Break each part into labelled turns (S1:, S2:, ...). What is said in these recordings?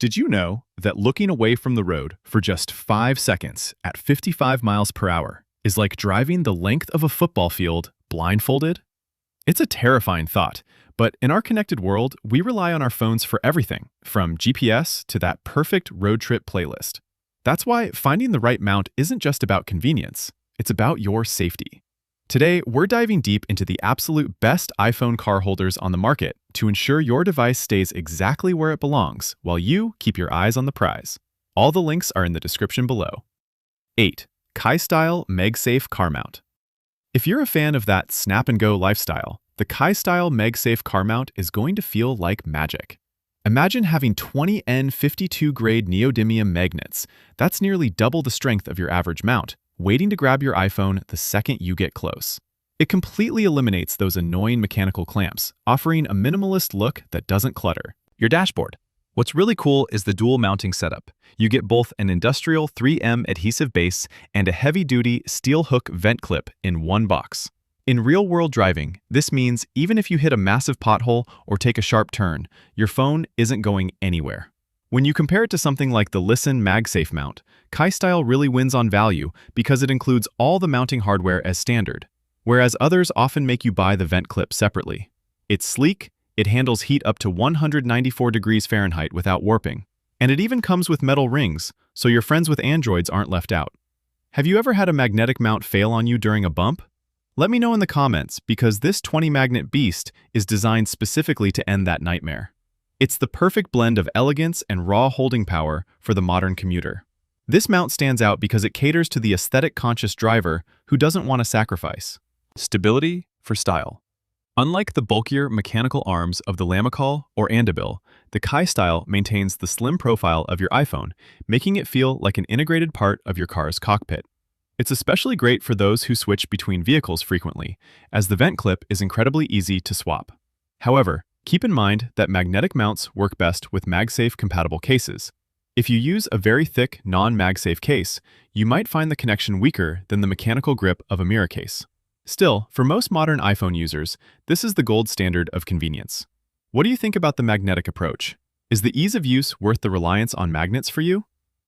S1: Did you know that looking away from the road for just 5 seconds at 55 miles per hour is like driving the length of a football field blindfolded? It's a terrifying thought, but in our connected world, we rely on our phones for everything, from GPS to that perfect road trip playlist. That's why finding the right mount isn't just about convenience, it's about your safety. Today, we're diving deep into the absolute best iPhone car holders on the market to ensure your device stays exactly where it belongs while you keep your eyes on the prize. All the links are in the description below. 8. Kaistyle MagSafe Car Mount. If you're a fan of that snap-and-go lifestyle, the Kaistyle MagSafe car mount is going to feel like magic. Imagine having 20 N52-grade neodymium magnets, that's nearly double the strength of your average mount, waiting to grab your iPhone the second you get close. It completely eliminates those annoying mechanical clamps, offering a minimalist look that doesn't clutter your dashboard. What's really cool is the dual mounting setup. You get both an industrial 3M adhesive base and a heavy-duty steel hook vent clip in one box. In real-world driving, this means even if you hit a massive pothole or take a sharp turn, your phone isn't going anywhere. When you compare it to something like the Listen MagSafe mount, Kaistyle really wins on value because it includes all the mounting hardware as standard, whereas others often make you buy the vent clip separately. It's sleek, it handles heat up to 194 degrees Fahrenheit without warping, and it even comes with metal rings, so your friends with Androids aren't left out. Have you ever had a magnetic mount fail on you during a bump? Let me know in the comments, because this 20-magnet beast is designed specifically to end that nightmare. It's the perfect blend of elegance and raw holding power for the modern commuter. This mount stands out because it caters to the aesthetic-conscious driver who doesn't want to sacrifice stability for style. Unlike the bulkier mechanical arms of the Lamicall or andobil, the Kaistyle maintains the slim profile of your iPhone, making it feel like an integrated part of your car's cockpit. It's especially great for those who switch between vehicles frequently, as the vent clip is incredibly easy to swap. However, keep in mind that magnetic mounts work best with MagSafe-compatible cases. If you use a very thick, non-MagSafe case, you might find the connection weaker than the mechanical grip of a Miracase. Still, for most modern iPhone users, this is the gold standard of convenience. What do you think about the magnetic approach? Is the ease of use worth the reliance on magnets for you?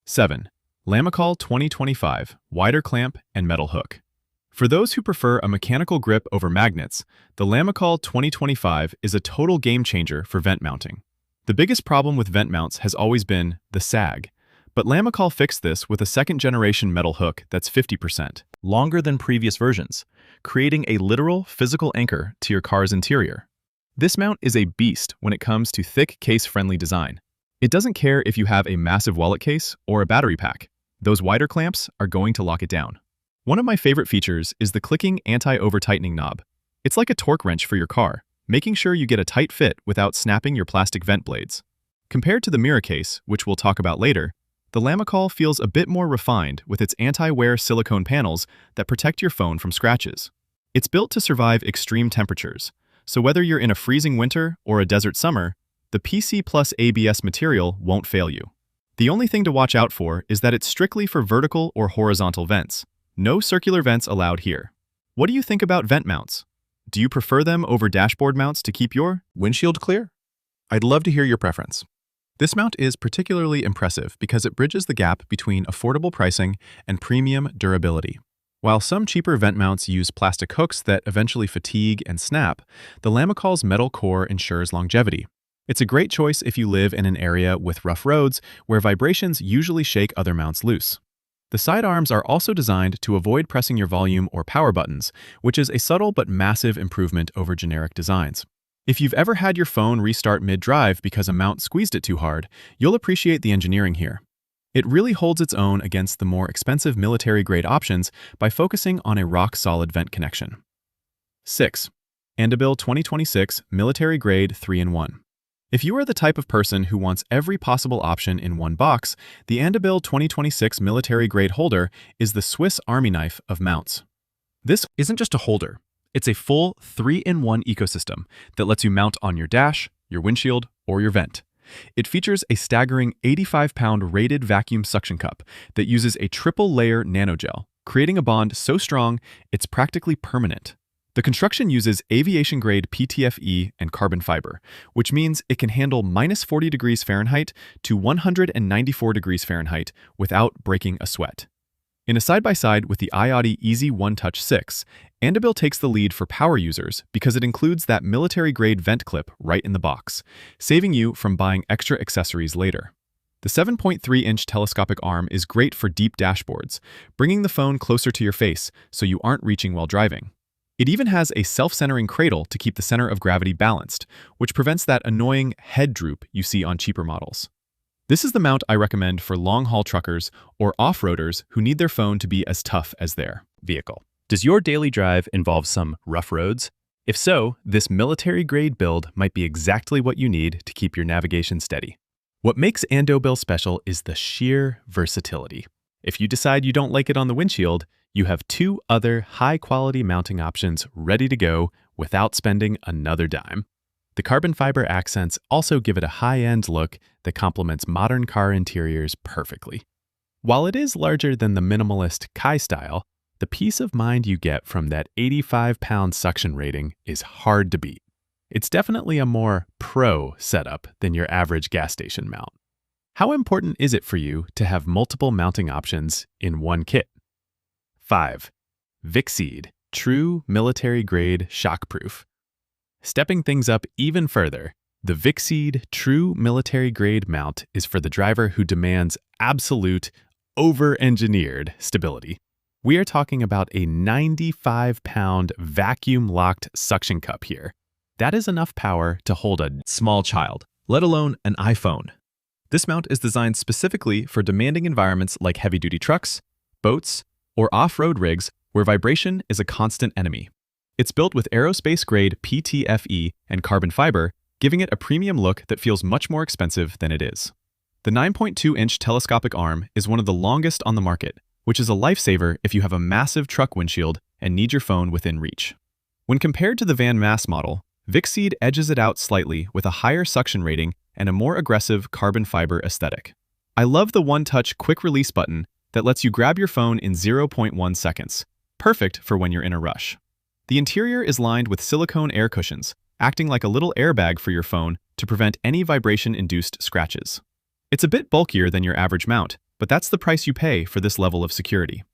S1: 7. Lamicall 2025 Wider Clamp and Metal Hook. For those who prefer a mechanical grip over magnets, the Lamicall 2025 is a total game-changer for vent mounting. The biggest problem with vent mounts has always been the sag, but Lamicall fixed this with a second-generation metal hook that's 50% longer than previous versions, creating a literal physical anchor to your car's interior. This mount is a beast when it comes to thick, case-friendly design. It doesn't care if you have a massive wallet case or a battery pack. Those wider clamps are going to lock it down. One of my favorite features is the clicking anti-over-tightening knob. It's like a torque wrench for your car, making sure you get a tight fit without snapping your plastic vent blades. Compared to the Miracase, which we'll talk about later, the Lamicall feels a bit more refined with its anti-wear silicone panels that protect your phone from scratches. It's built to survive extreme temperatures, so whether you're in a freezing winter or a desert summer, the PC plus ABS material won't fail you. The only thing to watch out for is that it's strictly for vertical or horizontal vents. No circular vents allowed here. What do you think about vent mounts? Do you prefer them over dashboard mounts to keep your windshield clear? I'd love to hear your preference. This mount is particularly impressive because it bridges the gap between affordable pricing and premium durability. While some cheaper vent mounts use plastic hooks that eventually fatigue and snap, the Lamicall's metal core ensures longevity. It's a great choice if you live in an area with rough roads where vibrations usually shake other mounts loose. The sidearms are also designed to avoid pressing your volume or power buttons, which is a subtle but massive improvement over generic designs. If you've ever had your phone restart mid-drive because a mount squeezed it too hard, you'll appreciate the engineering here. It really holds its own against the more expensive military-grade options by focusing on a rock-solid vent connection. 6. Andobil 2026 Military-Grade 3-in-1. If you are the type of person who wants every possible option in one box, the Andobil 2026 military-grade holder is the Swiss Army knife of mounts. This isn't just a holder. It's a full 3-in-1 ecosystem that lets you mount on your dash, your windshield, or your vent. It features a staggering 85-pound rated vacuum suction cup that uses a triple-layer nanogel, creating a bond so strong it's practically permanent. The construction uses aviation-grade PTFE and carbon fiber, which means it can handle -40 degrees Fahrenheit to 194 degrees Fahrenheit without breaking a sweat. In a side-by-side with the iOttie Easy One Touch 6, ANDERY takes the lead for power users because it includes that military-grade vent clip right in the box, saving you from buying extra accessories later. The 7.3-inch telescopic arm is great for deep dashboards, bringing the phone closer to your face so you aren't reaching while driving. It even has a self-centering cradle to keep the center of gravity balanced, which prevents that annoying head droop you see on cheaper models. This is the mount I recommend for long-haul truckers or off-roaders who need their phone to be as tough as their vehicle. Does your daily drive involve some rough roads? If so, this military-grade build might be exactly what you need to keep your navigation steady. What makes andobil special is the sheer versatility. If you decide you don't like it on the windshield, you have 2 other high-quality mounting options ready to go without spending another dime. The carbon fiber accents also give it a high-end look that complements modern car interiors perfectly. While it is larger than the minimalist Kaistyle, the peace of mind you get from that 85-pound suction rating is hard to beat. It's definitely a more pro setup than your average gas station mount. How important is it for you to have multiple mounting options in one kit? 5. VICSEED, true military-grade shockproof. Stepping things up even further, the VICSEED True Military Grade mount is for the driver who demands absolute, over-engineered stability. We are talking about a 95-pound vacuum-locked suction cup here. That is enough power to hold a small child, let alone an iPhone. This mount is designed specifically for demanding environments like heavy-duty trucks, boats, or off-road rigs where vibration is a constant enemy. It's built with aerospace-grade PTFE and carbon fiber, giving it a premium look that feels much more expensive than it is. The 9.2-inch telescopic arm is one of the longest on the market, which is a lifesaver if you have a massive truck windshield and need your phone within reach. When compared to the VANMASS model, VICSEED edges it out slightly with a higher suction rating and a more aggressive carbon fiber aesthetic. I love the one-touch quick-release button that lets you grab your phone in 0.1 seconds, perfect for when you're in a rush. The interior is lined with silicone air cushions, acting like a little airbag for your phone to prevent any vibration-induced scratches. It's a bit bulkier than your average mount, but that's the price you pay for this level of security.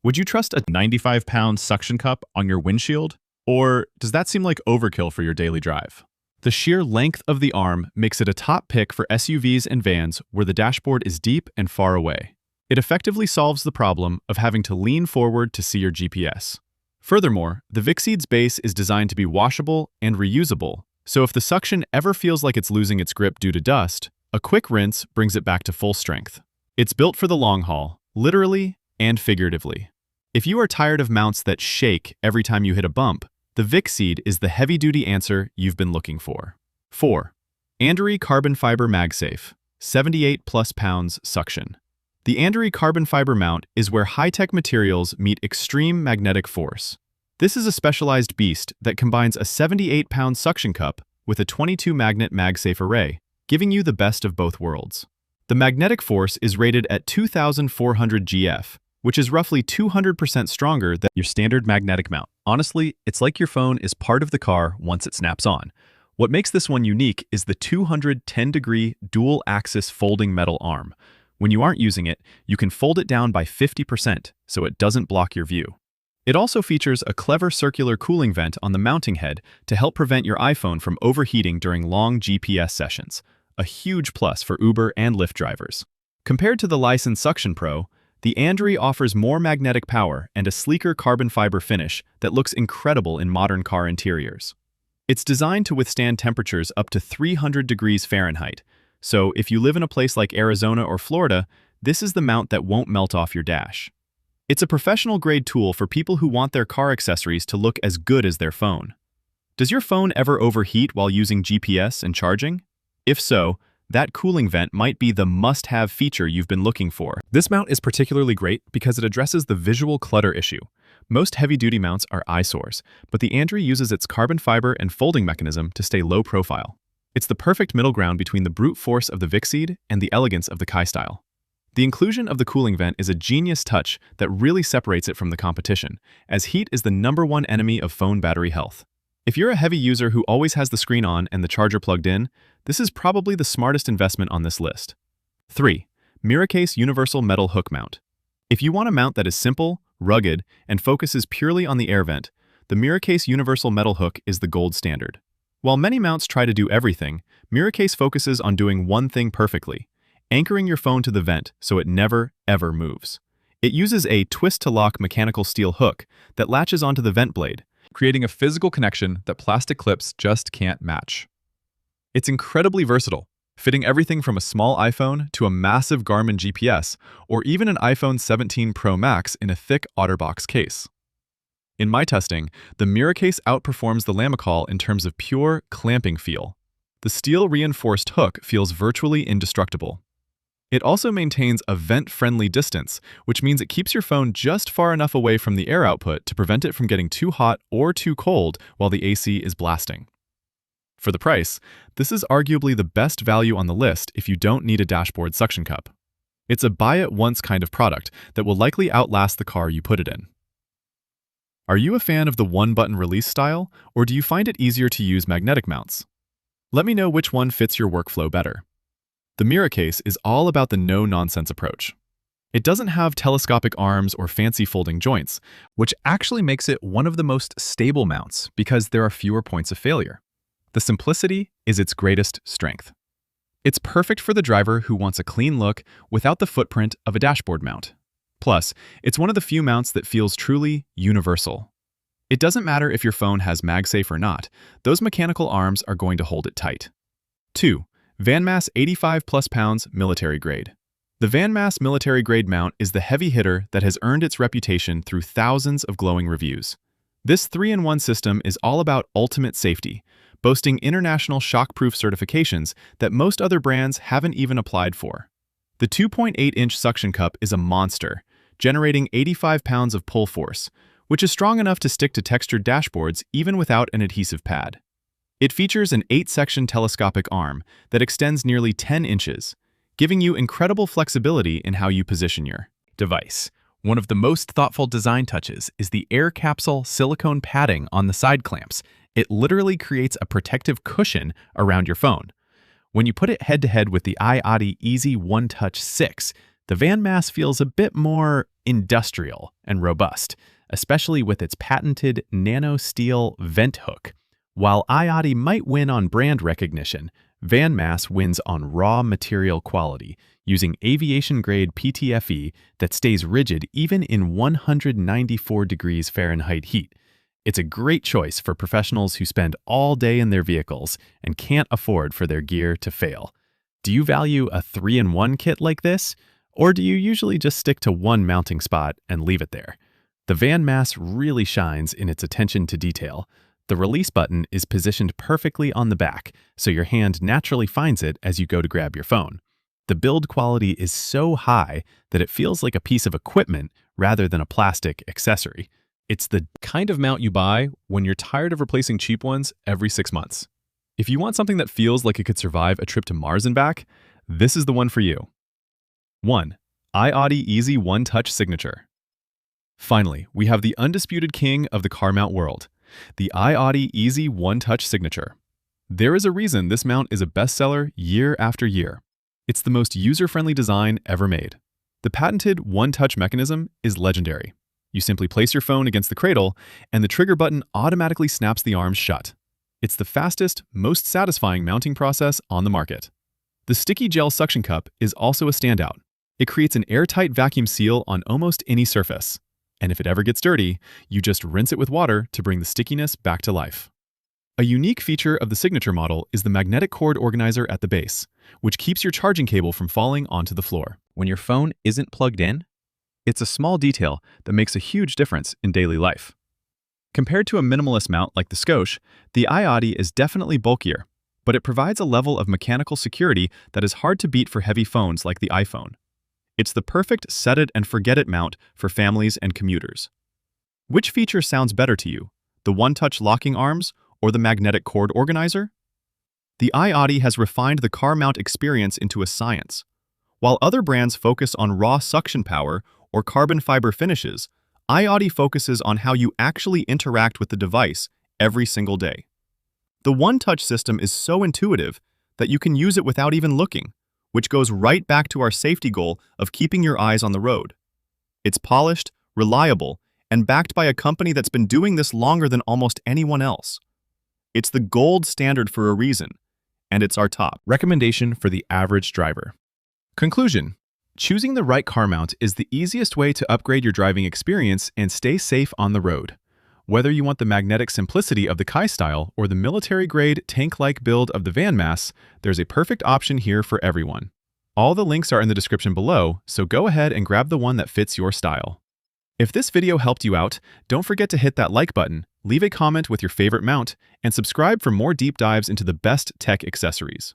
S1: Would you trust a 95-pound suction cup on your windshield? Or does that seem like overkill for your daily drive? The sheer length of the arm makes it a top pick for SUVs and vans where the dashboard is deep and far away. It effectively solves the problem of having to lean forward to see your GPS. Furthermore, the VICSEED's base is designed to be washable and reusable, so if the suction ever feels like it's losing its grip due to dust, a quick rinse brings it back to full strength. It's built for the long haul, literally and figuratively. If you are tired of mounts that shake every time you hit a bump, the VICSEED is the heavy-duty answer you've been looking for. 4. ANDERY Carbon Fiber MagSafe, 78+ pounds suction. The ANDERY carbon fiber mount is where high-tech materials meet extreme magnetic force. This is a specialized beast that combines a 78-pound suction cup with a 22-magnet MagSafe array, giving you the best of both worlds. The magnetic force is rated at 2,400 GF, which is roughly 200% stronger than your standard magnetic mount. Honestly, it's like your phone is part of the car once it snaps on. What makes this one unique is the 210-degree dual-axis folding metal arm. When you aren't using it, you can fold it down by 50% so it doesn't block your view. It also features a clever circular cooling vent on the mounting head to help prevent your iPhone from overheating during long GPS sessions, a huge plus for Uber and Lyft drivers. Compared to the licensed Suction Pro, the ANDERY offers more magnetic power and a sleeker carbon fiber finish that looks incredible in modern car interiors. It's designed to withstand temperatures up to 300 degrees Fahrenheit, so if you live in a place like Arizona or Florida, this is the mount that won't melt off your dash. It's a professional-grade tool for people who want their car accessories to look as good as their phone. Does your phone ever overheat while using GPS and charging? If so, that cooling vent might be the must-have feature you've been looking for. This mount is particularly great because it addresses the visual clutter issue. Most heavy-duty mounts are eyesores, but the ANDERY uses its carbon fiber and folding mechanism to stay low profile. It's the perfect middle ground between the brute force of the VICSEED and the elegance of the Kaistyle. The inclusion of the cooling vent is a genius touch that really separates it from the competition, as heat is the #1 enemy of phone battery health. If you're a heavy user who always has the screen on and the charger plugged in, this is probably the smartest investment on this list. 3. Miracase Universal Metal Hook Mount. If you want a mount that is simple, rugged, and focuses purely on the air vent, the Miracase Universal Metal Hook is the gold standard. While many mounts try to do everything, Miracase focuses on doing one thing perfectly: anchoring your phone to the vent so it never, ever moves. It uses a twist-to-lock mechanical steel hook that latches onto the vent blade, creating a physical connection that plastic clips just can't match. It's incredibly versatile, fitting everything from a small iPhone to a massive Garmin GPS, or even an iPhone 17 Pro Max in a thick OtterBox case. In my testing, the Miracase outperforms the Lamicall in terms of pure clamping feel. The steel-reinforced hook feels virtually indestructible. It also maintains a vent-friendly distance, which means it keeps your phone just far enough away from the air output to prevent it from getting too hot or too cold while the AC is blasting. For the price, this is arguably the best value on the list if you don't need a dashboard suction cup. It's a buy-it-once kind of product that will likely outlast the car you put it in. Are you a fan of the one-button release style, or do you find it easier to use magnetic mounts? Let me know which one fits your workflow better. The Miracase is all about the no-nonsense approach. It doesn't have telescopic arms or fancy folding joints, which actually makes it one of the most stable mounts because there are fewer points of failure. The simplicity is its greatest strength. It's perfect for the driver who wants a clean look without the footprint of a dashboard mount. Plus, it's one of the few mounts that feels truly universal. It doesn't matter if your phone has MagSafe or not, those mechanical arms are going to hold it tight. 2. VANMASS 85+ pounds military grade. The VANMASS military grade mount is the heavy hitter that has earned its reputation through thousands of glowing reviews. This 3-in-1 system is all about ultimate safety, boasting international shockproof certifications that most other brands haven't even applied for. The 2.8-inch suction cup is a monster, generating 85 pounds of pull force, which is strong enough to stick to textured dashboards even without an adhesive pad. It features an 8-section telescopic arm that extends nearly 10 inches, giving you incredible flexibility in how you position your device. One of the most thoughtful design touches is the air capsule silicone padding on the side clamps. It literally creates a protective cushion around your phone. When you put it head-to-head with the iOttie Easy One Touch 6, the VANMASS feels a bit more industrial and robust, especially with its patented nano-steel vent hook. While iOttie might win on brand recognition, VANMASS wins on raw material quality, using aviation-grade PTFE that stays rigid even in 194 degrees Fahrenheit heat. It's a great choice for professionals who spend all day in their vehicles and can't afford for their gear to fail. Do you value a 3-in-1 kit like this, or do you usually just stick to one mounting spot and leave it there? The VANMASS really shines in its attention to detail. The release button is positioned perfectly on the back, so your hand naturally finds it as you go to grab your phone. The build quality is so high that it feels like a piece of equipment rather than a plastic accessory. It's the kind of mount you buy when you're tired of replacing cheap ones every 6 months. If you want something that feels like it could survive a trip to Mars and back, this is the one for you. 1. iOttie Easy One Touch Signature. Finally, we have the undisputed king of the car mount world, the iOttie Easy One Touch Signature. There is a reason this mount is a bestseller year after year. It's the most user-friendly design ever made. The patented one-touch mechanism is legendary. You simply place your phone against the cradle, and the trigger button automatically snaps the arms shut. It's the fastest, most satisfying mounting process on the market. The sticky gel suction cup is also a standout. It creates an airtight vacuum seal on almost any surface. And if it ever gets dirty, you just rinse it with water to bring the stickiness back to life. A unique feature of the signature model is the magnetic cord organizer at the base, which keeps your charging cable from falling onto the floor. When your phone isn't plugged in, it's a small detail that makes a huge difference in daily life. Compared to a minimalist mount like the Scosche, the iOttie is definitely bulkier, but it provides a level of mechanical security that is hard to beat for heavy phones like the iPhone. It's the perfect set-it-and-forget-it mount for families and commuters. Which feature sounds better to you, the one-touch locking arms or the magnetic cord organizer? The iOttie has refined the car mount experience into a science. While other brands focus on raw suction power or carbon fiber finishes, iOttie focuses on how you actually interact with the device every single day. The one-touch system is so intuitive that you can use it without even looking, which goes right back to our safety goal of keeping your eyes on the road. It's polished, reliable, and backed by a company that's been doing this longer than almost anyone else. It's the gold standard for a reason, and it's our top recommendation for the average driver. Conclusion: choosing the right car mount is the easiest way to upgrade your driving experience and stay safe on the road. Whether you want the magnetic simplicity of the Kaistyle or the military-grade tank-like build of the VANMASS, there's a perfect option here for everyone. All the links are in the description below, so go ahead and grab the one that fits your style. If this video helped you out, don't forget to hit that like button, leave a comment with your favorite mount, and subscribe for more deep dives into the best tech accessories.